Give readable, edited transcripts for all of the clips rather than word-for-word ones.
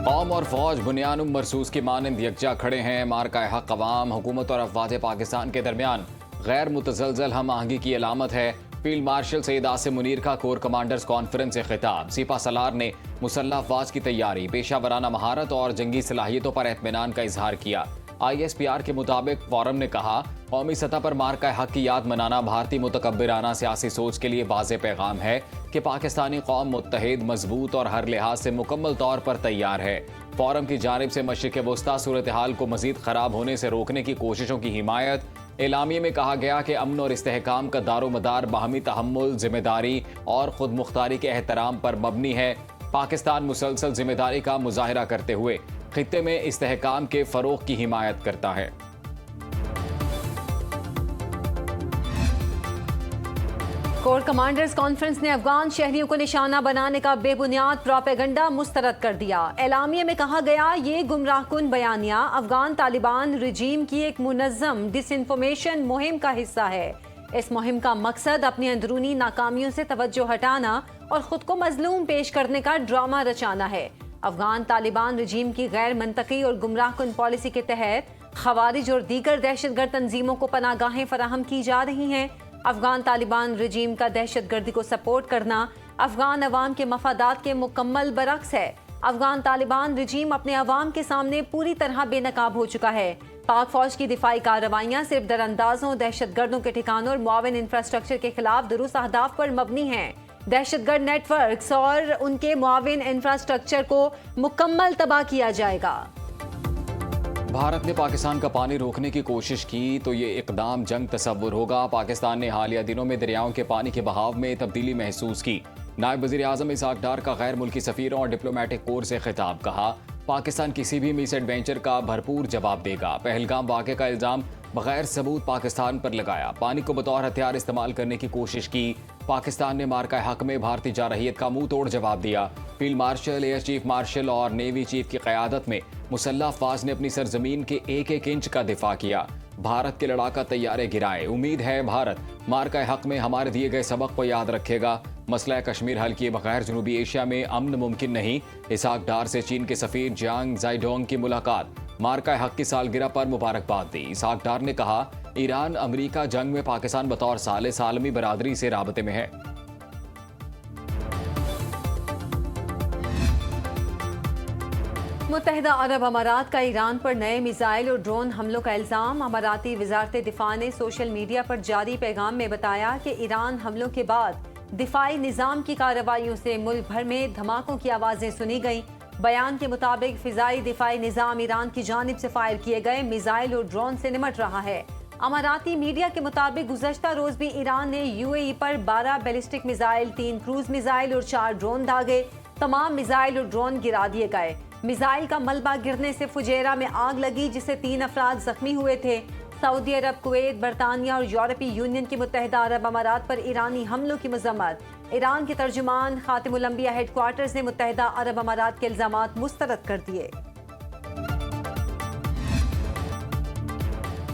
कौम और फौज बुनियान मरसूस की मानंद यकजा खड़े हैं। मार्का हक अवाम, हुकूमत और अफवाज पाकिस्तान के दरमियान गैर मुतजलजल हम आहंगी की अलामत है। फील्ड मार्शल सईद आसिम मुनीर का कोर कमांडर्स कॉन्फ्रेंस से खिताब। सिपा सलार ने मुसल्लह अफवाज की तैयारी, पेशा वराना महारत और जंगी सलाहियतों पर एतमीनान का इजहार किया। ISPR के मुताबिक फोरम ने कहा, कौमी सतह पर मार्का हक की याद मनाना भारतीय मुतकब्बिराना सियासी सोच के लिए वाज़ेह पैगाम है कि पाकिस्तानी कौम मुत्तहिद, मजबूत और हर लिहाज से मुकम्मल तौर पर तैयार है। फोरम की जानिब से मशरिक़ वस्ता सूरत हाल को मजीद खराब होने से रोकने की कोशिशों की हिमायत। एलामिये में कहा गया कि अमन और इस्तेहकाम का दारोमदार बाहमी तहम्मुल, जिम्मेदारी और खुद मुख्तारी के एहतराम पर मबनी है। पाकिस्तान मुसलसल जिम्मेदारी का मुजाहरा करते हुए खित्ते में इस्तेहकाम के फरोग की हिमायत करता है। कोर कमांडर्स कॉन्फ्रेंस ने अफगान शहरियों को निशाना बनाने का बेबुनियाद प्रोपेगेंडा मुस्तरद कर दिया। एलामिया में कहा गया, ये गुमराहकुन बयानिया अफगान तालिबान रिजीम की एक मुनज़्ज़म डिसइंफॉर्मेशन मुहिम का हिस्सा है। इस मुहिम का मकसद अपनी अंदरूनी नाकामियों से तवज्जो हटाना और खुद को मजलूम पेश करने का ड्रामा रचाना है। अफगान तालिबान रिजीम की गैर मंतकी और गुमराहकुन पॉलिसी के तहत खवारिज और दीगर दहशतगर्द तंजीमों को पनागाहें फराहम की जा रही हैं। अफगान तालिबान रिजीम का दहशतगर्दी को सपोर्ट करना अफगान अवाम के मफादात के मुकम्मल बरक्स है। अफगान तालिबान रिजीम अपने अवाम के सामने पूरी तरह बेनकाब हो चुका है। पाक फौज की दिफाई कार्रवाइयाँ सिर्फ दरअंदाजों, दहशतगर्दों के ठिकानों और मुआविन इंफ्रास्ट्रक्चर के खिलाफ दुरुस्त अहदाफ पर मबनी हैं। दहशतगर्द नेटवर्क्स और उनके मुआविन इंफ्रास्ट्रक्चर को मुकम्मल तबाह किया जाएगा। भारत ने पाकिस्तान का पानी रोकने की कोशिश की तो ये इकदाम जंग तस्वुर होगा। पाकिस्तान ने हालिया दिनों में दरियाओं के पानी के बहाव में तब्दीली महसूस की। नायब वज़ीर आज़म इसहाक डार का गैर मुल्की सफ़ीरों और डिप्लोमेटिक कोर से खिताब। कहा, पाकिस्तान किसी भी मिस एडवेंचर का भरपूर जवाब देगा। पहलगाम वाक़े का इल्ज़ाम बगैर सबूत पाकिस्तान पर लगाया। पानी को बतौर हथियार इस्तेमाल करने की कोशिश की। पाकिस्तान ने मार्का हक में भारतीय जारहियत का मुंह तोड़ जवाब दिया। Field marshal, air chief marshal और नेवी चीफ की क़यादत में मुसल्लह अफवाज ने अपनी सरजमीन के एक एक इंच का दिफा किया। भारत के लड़ाका तैयारे गिराए। उम्मीद है भारत मार्का हक में हमारे दिए गए सबक को याद रखेगा। मसला कश्मीर हल किए बगैर जनूबी एशिया में अमन मुमकिन नहीं। इसहाक डार से चीन के सफ़ीर जियांग ज़ाइडोंग की मुलाकात। मार्का हक की सालगिरह पर मुबारकबाद दी। इसहाक डार ने कहा, ईरान अमरीका जंग में पाकिस्तान बतौर साले आलमी बरादरी से राबते में है। मुत्तहिदा अरब अमारात का ईरान पर नए मिसाइल और ड्रोन हमलों का इल्ज़ाम। अमाराती वज़ारत दिफा ने सोशल मीडिया पर जारी पैगाम में बताया कि ईरान हमलों के बाद दिफाई निज़ाम की कार्रवाइयों से मुल्क भर में धमाकों की आवाज़ें सुनी गईं। बयान के मुताबिक फ़िज़ाई दिफाई निज़ाम ईरान की जानिब से फायर किए गए मिसाइल और ड्रोन से निमट रहा है। अमाराती मीडिया के मुताबिक गुज़श्ता रोज़ भी ईरान ने UAE पर 12 बैलिस्टिक मिसाइल, 3 क्रूज मिसाइल और 4 ड्रोन दागे। तमाम मिसाइल और ड्रोन गिरा दिए गए। मिसाइल का मलबा गिरने से फुजेरा में आग लगी, जिससे 3 अफराद जख्मी हुए थे। सऊदी अरब, कुवैत, बरतानिया और यूरोपीय यूनियन के मुत्तहिदा अरब अमारात पर ईरानी हमलों की मजम्मत। ईरान के तर्जुमान खातिमुल अंबिया हेडक्वार्टर्स ने मुत्तहिदा अरब अमारात के इल्जामात मुस्तरद कर दिए।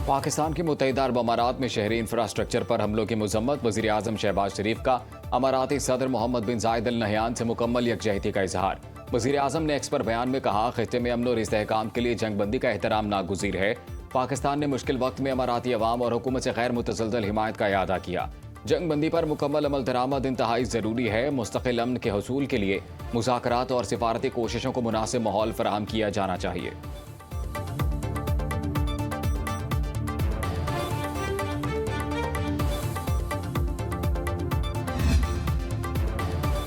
पाकिस्तान के मुत्तहिदा अरब अमारात में शहरी इंफ्रास्ट्रक्चर पर हमलों की मजम्मत। वज़ीर आज़म शहबाज शरीफ का अमाराती सदर मोहम्मद बिन जायद अल नहयान से मुकम्मल यकजहती का इजहार। वज़ीर आज़म ने एक्स पर बयान में कहा, खित्ते में अमन और इस्तेहकाम के लिए जंगबंदी का एहतराम नागुज़ीर है। पाकिस्तान ने मुश्किल वक्त में अमाराती अवाम और हुकूमत से गैर मुतज़लज़ल हिमायत का इआदा किया। जंगबंदी पर मुकम्मल अमल दरामद इंतहाई ज़रूरी है। मुस्तक़िल अमन के हसूल के लिए मुज़ाकरात और सिफारती कोशिशों को मुनासिब माहौल फराहम किया जाना चाहिए।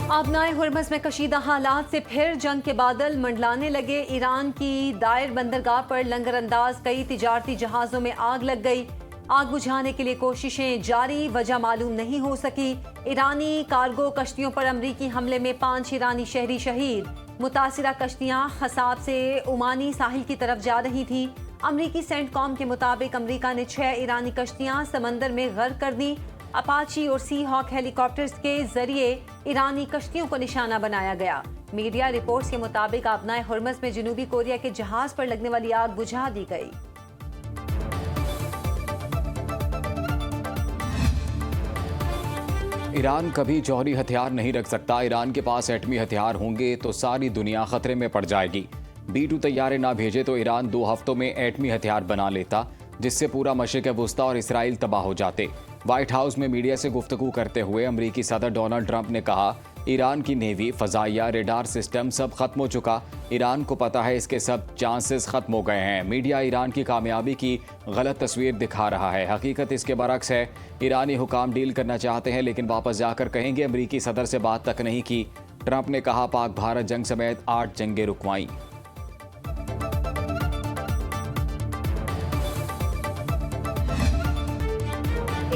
आबनाए हुर्मज़ में कशीदा हालात से फिर जंग के बादल मंडलाने लगे। ईरान की दायर बंदरगाह पर लंगर अंदाज कई तिजारती जहाज़ों में आग लग गई। आग बुझाने के लिए कोशिशें जारी, वजह मालूम नहीं हो सकी। ईरानी कार्गो कश्तियों पर अमरीकी हमले में 5 ईरानी शहरी शहीद। मुतासिरा कश्तियां खसाब से ओमानी साहिल की तरफ जा रही थी। अमरीकी सेंटकॉम के मुताबिक अमरीका ने 6 ईरानी कश्तियां समंदर में गर्क कर दी। अपाची और सी हॉक हेलीकॉप्टर्स के जरिए ईरानी कश्तियों को निशाना बनाया गया। मीडिया रिपोर्ट्स के मुताबिक आबनाए हुर्मज़ में जनूबी कोरिया के जहाज पर लगने वाली आग बुझा दी गई। ईरान कभी जौहरी हथियार नहीं रख सकता। ईरान के पास एटमी हथियार होंगे तो सारी दुनिया खतरे में पड़ जाएगी। B-2 तैयारे ना भेजे तो ईरान 2 हफ्तों में एटमी हथियार बना लेता, जिससे पूरा मशरिक़ वुस्ता और इसराइल तबाह हो जाते। व्हाइट हाउस में मीडिया से गुफ्तगू करते हुए अमरीकी सदर डोनाल्ड ट्रंप ने कहा, ईरान की नेवी, फजाइया, रेडार सिस्टम सब खत्म हो चुका। ईरान को पता है इसके सब चांसेस खत्म हो गए हैं। मीडिया ईरान की कामयाबी की गलत तस्वीर दिखा रहा है। हकीकत इसके बरक्स है। ईरानी हुकाम डील करना चाहते हैं लेकिन वापस जाकर कहेंगे अमरीकी सदर से बात तक नहीं की। ट्रंप ने कहा, पाक भारत जंग समेत 8 जंगें रुकवाईं।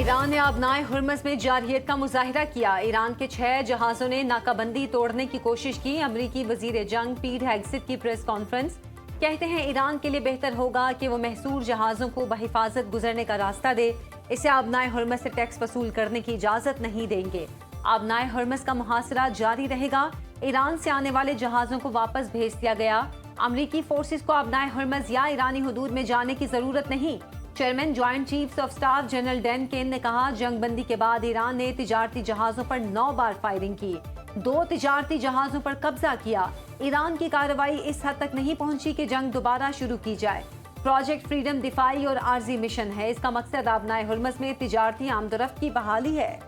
ईरान ने आबनाए हुर्मस में जारहियत का मुजाहिरा किया। ईरान के 6 जहाजों ने नाकाबंदी तोड़ने की कोशिश की। अमरीकी वजीर जंग पीट हेग्सेट की प्रेस कॉन्फ्रेंस। कहते हैं ईरान के लिए बेहतर होगा कि वो महसूर जहाजों को बहिफाजत गुजरने का रास्ता दे। इसे आबनाए हुर्मस से टैक्स वसूल करने की इजाजत नहीं देंगे। आबनाए हुर्मस का मुहासरा जारी रहेगा। ईरान से आने वाले जहाजों को वापस भेज दिया गया। अमरीकी फोर्सेस को आबनाए हुर्मस या ईरानी हुदूद में जाने की जरूरत नहीं। Chairman joint chiefs of staff general Dan Caine ने कहा, जंगबंदी के बाद ईरान ने तिजारती जहाजों पर 9 बार फायरिंग की, 2 तिजारती जहाजों पर कब्जा किया। ईरान की कार्रवाई इस हद तक नहीं पहुंची कि जंग दोबारा शुरू की जाए। प्रोजेक्ट फ्रीडम दिफाई और आर्जी मिशन है। इसका मकसद आबनाए हुर्मस में तिजारती आमदोरफ्त की बहाली है।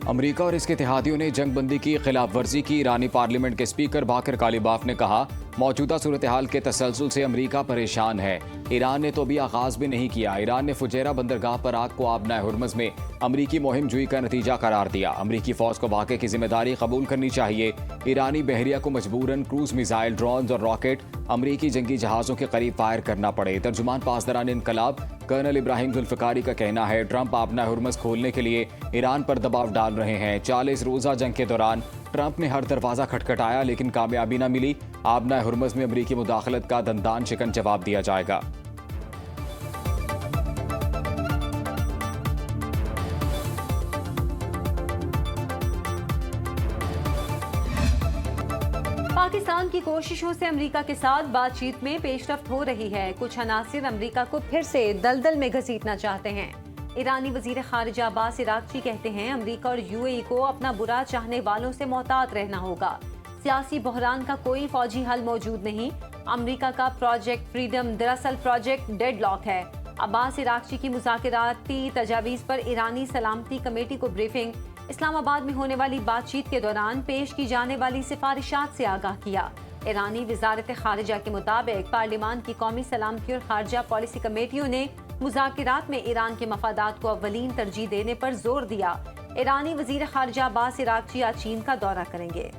अमरीका और इसके इत्तेहादियों ने जंगबंदी की खिलाफ वर्जी की। ईरानी पार्लियामेंट के स्पीकर बाकर कालिबाफ ने कहा, मौजूदा सूरत हाल के तसलसल से अमरीका परेशान है। ईरान ने तो अभी आगाज भी नहीं किया। ईरान ने फुजैरा बंदरगाह पर आग को आबनाए हुर्मस में अमरीकी मुहिम जुई का नतीजा करार दिया। अमरीकी फौज को वाक़े की जिम्मेदारी कबूल करनी चाहिए। ईरानी बहरिया को मजबूरन क्रूज मिसाइल, ड्रोन और रॉकेट अमरीकी जंगी जहाजों के करीब फायर करना पड़े। तर्जुमान पासदारान इनकलाब कर्नल इब्राहिम जुल्फिकारी का कहना है, ट्रंप आबनाए हुर्मस खोलने के लिए ईरान पर दबाव डाल रहे हैं। 40 रोज़ा जंग के दौरान ट्रंप ने हर दरवाजा खटखटाया लेकिन कामयाबी न मिली। आबनाए हुर्मस में अमरीकी मुदाखलत का दंदान शिकन जवाब दिया जाएगा। पाकिस्तान की कोशिशों से अमेरिका के साथ बातचीत में पेशरफ्त हो रही है। कुछ अनासिर अमेरिका को फिर से दलदल में घसीटना चाहते हैं। ईरानी वजीर खारिजा अब्बास इराक्ची कहते हैं, अमेरिका और यूएई को अपना बुरा चाहने वालों से मोहतात रहना होगा। सियासी बहरान का कोई फौजी हल मौजूद नहीं। अमेरिका का प्रोजेक्ट फ्रीडम दरअसल प्रोजेक्ट डेडलॉक है। अब्बास इराक्ची की मुज़ाकराती तजावीज़ पर ईरानी सलामती कमेटी को ब्रीफिंग। इस्लामाबाद में होने वाली बातचीत के दौरान पेश की जाने वाली सिफारिशात से आगाह किया। ईरानी वजारत खारिजा के मुताबिक पार्लियामान की कौमी सलामती और खारजा पॉलिसी कमेटियों ने मुज़ाकरात में ईरान के मफादात को अव्वलीन तरजीह देने पर जोर दिया। ईरानी वजीर खारजा अब्बास इराक्ची आज चीन का दौरा करेंगे।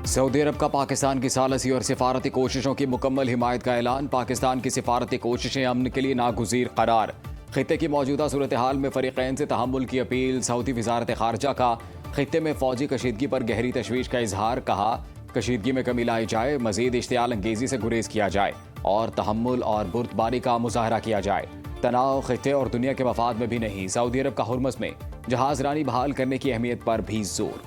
सऊदी अरब का पाकिस्तान की सालसी और सिफारती कोशिशों की मुकम्मल हिमायत का ऐलान। पाकिस्तान की सिफारती कोशिशें अमन के लिए नागुज़ीर करार। खित्ते की मौजूदा सूरत हाल में फ़रीक़ैन से तहम्मुल की अपील। सऊदी वजारत खारजा का खित्ते में फ़ौजी कशीदगी पर गहरी तशवीश का इजहार। कहा, कशीदगी में कमी लाई जाए, मज़ीद इश्तियाल अंगेज़ी से गुरेज किया जाए और तहम्मुल और बुर्दबारी का मुजाहरा किया जाए। तनाव खित्ते और दुनिया के मफाद में भी नहीं। सऊदी अरब का हुर्मस में जहाज रानी बहाल करने की अहमियत पर भी जोर।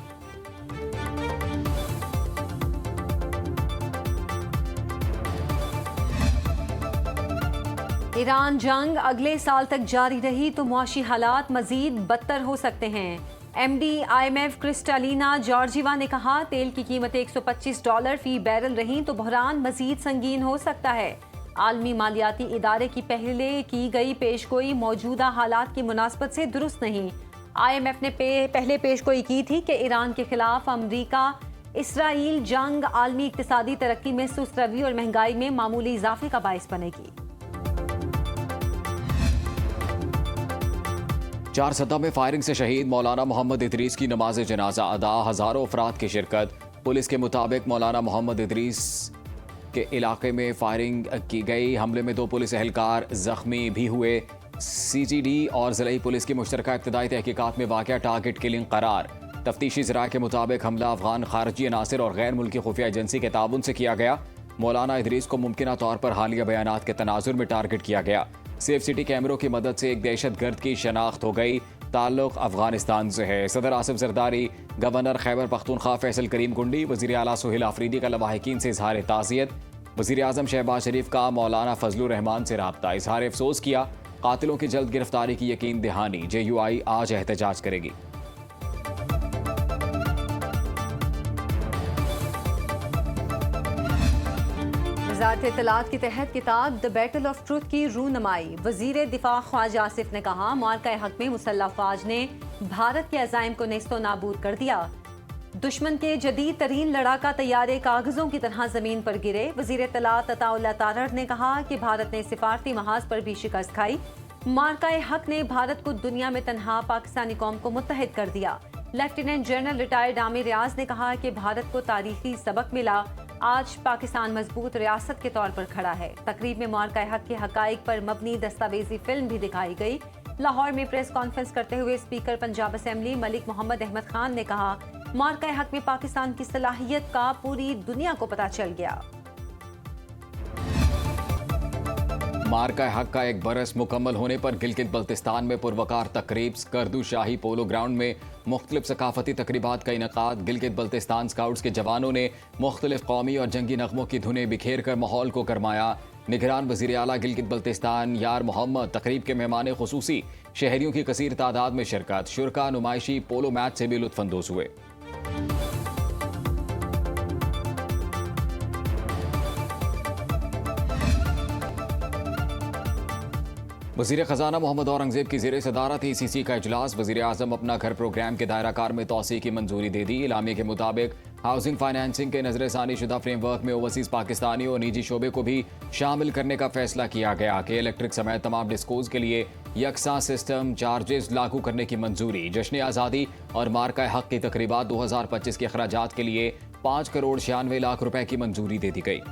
ईरान जंग अगले साल तक जारी रही तो मुआशी हालात मजीद बदतर हो सकते हैं। एमडी IMF क्रिस्टालिना जॉर्जिवा ने कहा, तेल की कीमतें $125 फी बैरल रहीं तो बहरान मजीद संगीन हो सकता है। आलमी मालियाती इदारे की पहले की गई पेशगोई मौजूदा हालात की मुनासबत से दुरुस्त नहीं। IMF ने पहले पेशगोई की थी कि ईरान के खिलाफ अमरीका इसराइल जंग आलमी इक्तिसादी तरक्की में सुस्त रवी और महंगाई में मामूली इजाफे का बायस बनेगी। 4 सदा में फायरिंग से शहीद मौलाना मोहम्मद इदरीस की नमाज जनाजा अदा। हजारों अफराद की शिरकत। पुलिस के मुताबिक मौलाना मोहम्मद इदरीस के इलाके में फायरिंग की गई। हमले में 2 पुलिस एहलकार जख्मी भी हुए। CGD और ज़िलाई पुलिस की मुश्तरका इब्तदाई तहकीकात में वाक़या टारगेट किलिंग करार। तफ्तीशी ज़राए के मुताबिक हमला अफगान खारजी अनासिर और गैर मुल्की खुफिया एजेंसी के ताबुन से किया गया। मौलाना इदरीस को मुमकिना तौर पर हालिया बयानात के तनाजुर में टारगेट किया गया। सेफ सिटी कैमरों की मदद से एक दहशतगर्द की शनाख्त हो गई। ताल्लुक अफगानिस्तान से है। सदर आसिफ जरदारी, गवर्नर खैबर पख्तूनख्वा फैसल करीम कुंडी, वज़ीर आला सुहेल आफरीदी का लवाहिकीन से इजहार ताज़ियत। वज़ीर आज़म शहबाज शरीफ का मौलाना फजलुर रहमान से राब्ता। इजहार अफसोस किया, कातिलों की जल्द गिरफ्तारी की यकीन दहानी। JUI आज एहतजाज करेगी। वज़ारत इत्तलात के तहत किताब द बैटल ऑफ ट्रुथ की रूनमाई। वज़ीर दिफा ख्वाजा आसिफ ने कहा, मार्का हक में मुसल्लह फ़ौज ने भारत के अज़ाइम को नेस्तो नाबूद कर दिया। दुश्मन के जदीद तरीन लड़ाका तैयारे कागजों की तरह जमीन पर गिरे। वज़ीर इत्तलात अताउल्लाह तारड़ ने कहा कि भारत ने सिफारती महाज पर भी शिकस्त खाई। मार्का हक ने भारत को दुनिया में तनहा पाकिस्तानी कौम को मुत्तहिद कर दिया। लेफ्टिनेंट जनरल रिटायर्ड आमिर रियाज ने कहा कि भारत को तारीखी सबक मिला। आज पाकिस्तान मजबूत रियासत के तौर पर खड़ा है। तकरीब में मार्का हक के हकाइक पर मबनी दस्तावेजी फिल्म भी दिखाई गई। लाहौर में प्रेस कॉन्फ्रेंस करते हुए स्पीकर पंजाब असेंबली मलिक मोहम्मद अहमद खान ने कहा, मार्का हक में पाकिस्तान की सलाहियत का पूरी दुनिया को पता चल गया। मार्का हक का एक बरस मुकम्मल होने पर गिलगित बल्तिस्तान में पुरवकार तकरीब। स्कर्दू शाही पोलो ग्राउंड में मुख्तलिफ सकाफती तकरीबात का इनकाद। गिलगित बल्तिस्तान स्काउट्स के जवानों ने मुख्तलिफ कौमी और जंगी नगमों की धुनें बिखेर कर माहौल को गरमाया। निगरान वज़ीर आला गिलगित बल्तिस्तान यार मोहम्मद तकरीब के मेहमान खुसूसी। शहरियों की कसीर तादाद में शिरकत। शुरका नुमाइशी पोलो मैच से भी लुत्फानंदोज हुए। वज़ीर ख़जाना मोहम्मद औरंगज़ेब की ज़ेर सदारत ECC का इजलास। वज़ीर आज़म अपना घर प्रोग्राम के दायरा कार में तोसी की मंजूरी दे दी। इलामी के मुताबिक हाउसिंग फाइनेंसिंग के नजरसानी शुदा फ्रेमवर्क में ओवरसीज़ पाकिस्तानियों और निजी शोबे को भी शामिल करने का फैसला किया गया कि इलेक्ट्रिक समेत तमाम डिस्कोज के लिए यकसा सिस्टम चार्जेस लागू करने की मंजूरी। जश्न आज़ादी और मार्का हक की तकरीबात 2025 के अखराजात के लिए 5 करोड़ 96 लाख रुपए की मंजूरी दे दी गई।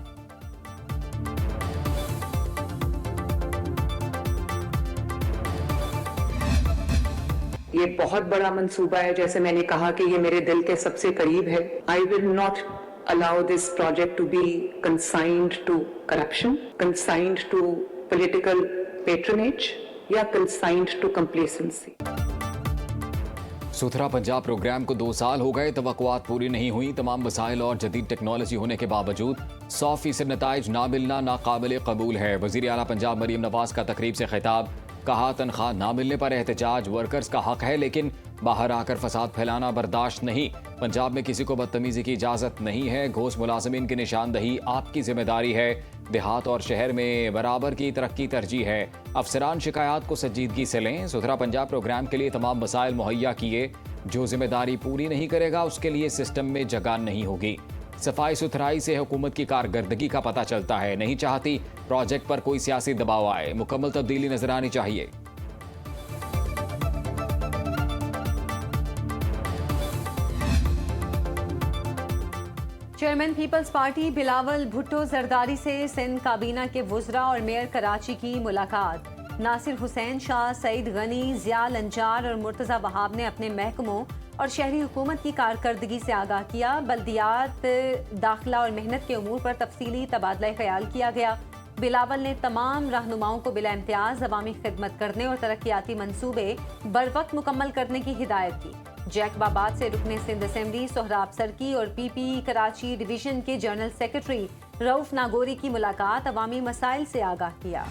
ये बहुत बड़ा मंसूबा है। जैसे मैंने कहा कि ये मेरे दिल के सबसे करीब है। I will not allow this project to be consigned to corruption, consigned to political patronage या कंसाइंड टू कंप्लेसेंसी। सुथरा पंजाब प्रोग्राम को 2 साल हो गए, तवक्कुआत पूरी नहीं हुई। तमाम वसाइल और जदीद टेक्नोलॉजी होने के बावजूद 100% नताइज ना मिलना नाकाबिल कबूल है। वज़ीर आला पंजाब मरीम नवाज का तकरीब से खिताब। कहा, तनख्वाह ना मिलने पर एहतजाज वर्कर्स का हक है, लेकिन बाहर आकर फसाद फैलाना बर्दाश्त नहीं। पंजाब में किसी को बदतमीजी की इजाज़त नहीं है। घोष मुलाजमीन की निशानदही आपकी जिम्मेदारी है। देहात और शहर में बराबर की तरक्की तरजीह है। अफसरान शिकायत को संजीदगी से लें। सुथरा पंजाब प्रोग्राम के लिए तमाम वसाइल मुहैया किए। जो जिम्मेदारी पूरी नहीं करेगा उसके लिए सिस्टम में जगह नहीं होगी। सफाई सुथराई से हुकूमत की कारकर्दगी का पता चलता है। नहीं चाहती प्रोजेक्ट पर कोई सियासी दबाव आए। मुकम्मल तब्दीली नजर आनी चाहिए। Chairman people's party Bilawal Bhutto Zardari से सिंध काबीना के वुज़रा और मेयर कराची की मुलाकात। नासिर हुसैन शाह, सईद गनी, जिया लंजार और मुर्तज़ा वहाब ने अपने महकमों और शहरी हुकूमत की कारकर्दगी से आगाह किया। बल्दियात, दाखिला और मेहनत के उमूर पर तफसीली तबादला ख्याल किया गया। बिलावल ने तमाम रहनुमाओं को बिला इम्तियाज अवामी खिदमत करने और तरक्याती मंसूबे बर वक्त मुकम्मल करने की हिदायत की। जैकबाबाद से रुकने सिंध असेंबली सोहराब सरकी और PP कराची डिवीजन के जनरल सेक्रेटरी रऊफ नागोरी की मुलाकात। अवामी मसाइल से आगाह किया।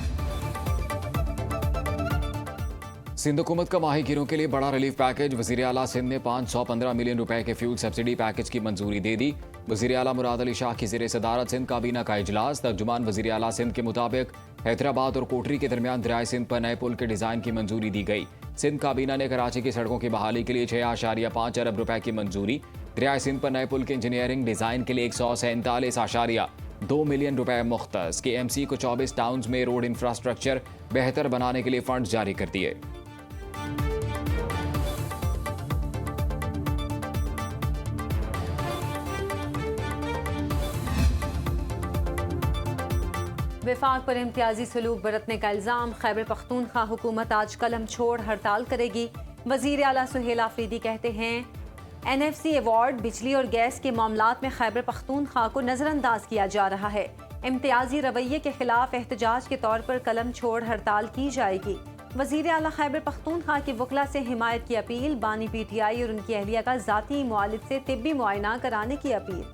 सिंध हुकूमत का माहीगीरों के लिए बड़ा रिलीफ पैकेज। वज़ीर आला सिंध ने 515 मिलियन रुपए के फ्यूल सब्सिडी पैकेज की मंजूरी दे दी। वज़ीर आला मुराद अली शाह की ज़ेर सदारत सिंध काबीना का इजलास। तर्जुमान वज़ीर आला सिंध के मुताबिक हैदराबाद और कोटरी के दरमियान दरियाए सिंध पर नए पुल के डिज़ाइन की मंजूरी दी गई। सिंध काबीना ने कराची की सड़कों की बहाली के लिए 6.5 अरब रुपए की मंजूरी। दरियाए सिंध पर नए पुल के इंजीनियरिंग डिज़ाइन के लिए 147.2 मिलियन रुपए मुख्तस। KMC को 24 टाउन्स में रोड इंफ्रास्ट्रक्चर बेहतर बनाने के लिए फंड जारी कर दिए। विफाक पर इम्तियाजी सलूक बरतने का इल्ज़ाम। खैबर पख्तूनख्वा हुकूमत आज कलम छोड़ हड़ताल करेगी। वज़ीर आला सुहेल आफरीदी कहते हैं, NFC अवार्ड बिजली और गैस के मामलात में खैबर पख्तूनख्वा को नज़रअंदाज किया जा रहा है। इम्तियाजी रवैये के खिलाफ एहतजाज के तौर पर कलम छोड़ हड़ताल की जाएगी। वज़ीर आला खैबर पख्तूनख्वा के वकला से हिमायत की अपील। बानी PTI और उनकी अहलिया का ज़ाती मुआलिज से तिब्बी मुआयना कराने की अपील।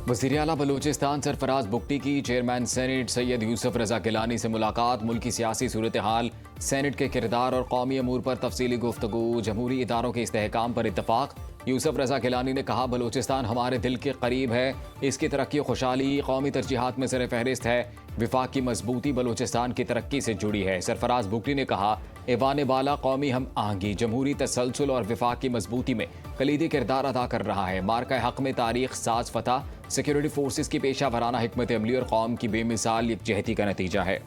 वज़ीर आला बलूचिस्तान सरफराज बुगटी की चेयरमैन सेनेट सैयद यूसुफ रजा गिलानी से मुलाकात। मुल्की सियासी सूरत हाल, सेनेट के किरदार और कौमी अमूर पर तफसीली गुफ्तगू। जमहूरी इदारों के इस्तेहकाम पर इत्तफाक। यूसुफ रजा गिलानी ने कहा, बलूचिस्तान हमारे दिल के करीब है, इसकी तरक्की खुशहाली कौमी तरजीहात में सर फहरिस्त है। विफाक की मजबूती बलूचिस्तान की तरक्की से जुड़ी है। सरफराज बुगटी ने कहा, ऐवान बाला कौमी हम आहंगी, जमहूरी तसलसल और विफाक की मजबूती में कलीदी किरदार अदा कर रहा है। मार्का हक में तारीख साज फतह सिक्योरिटी फोर्सेस की पेशा वराना हिकमत अमली और कौम की बेमिसाल यकजहती का नतीजा है।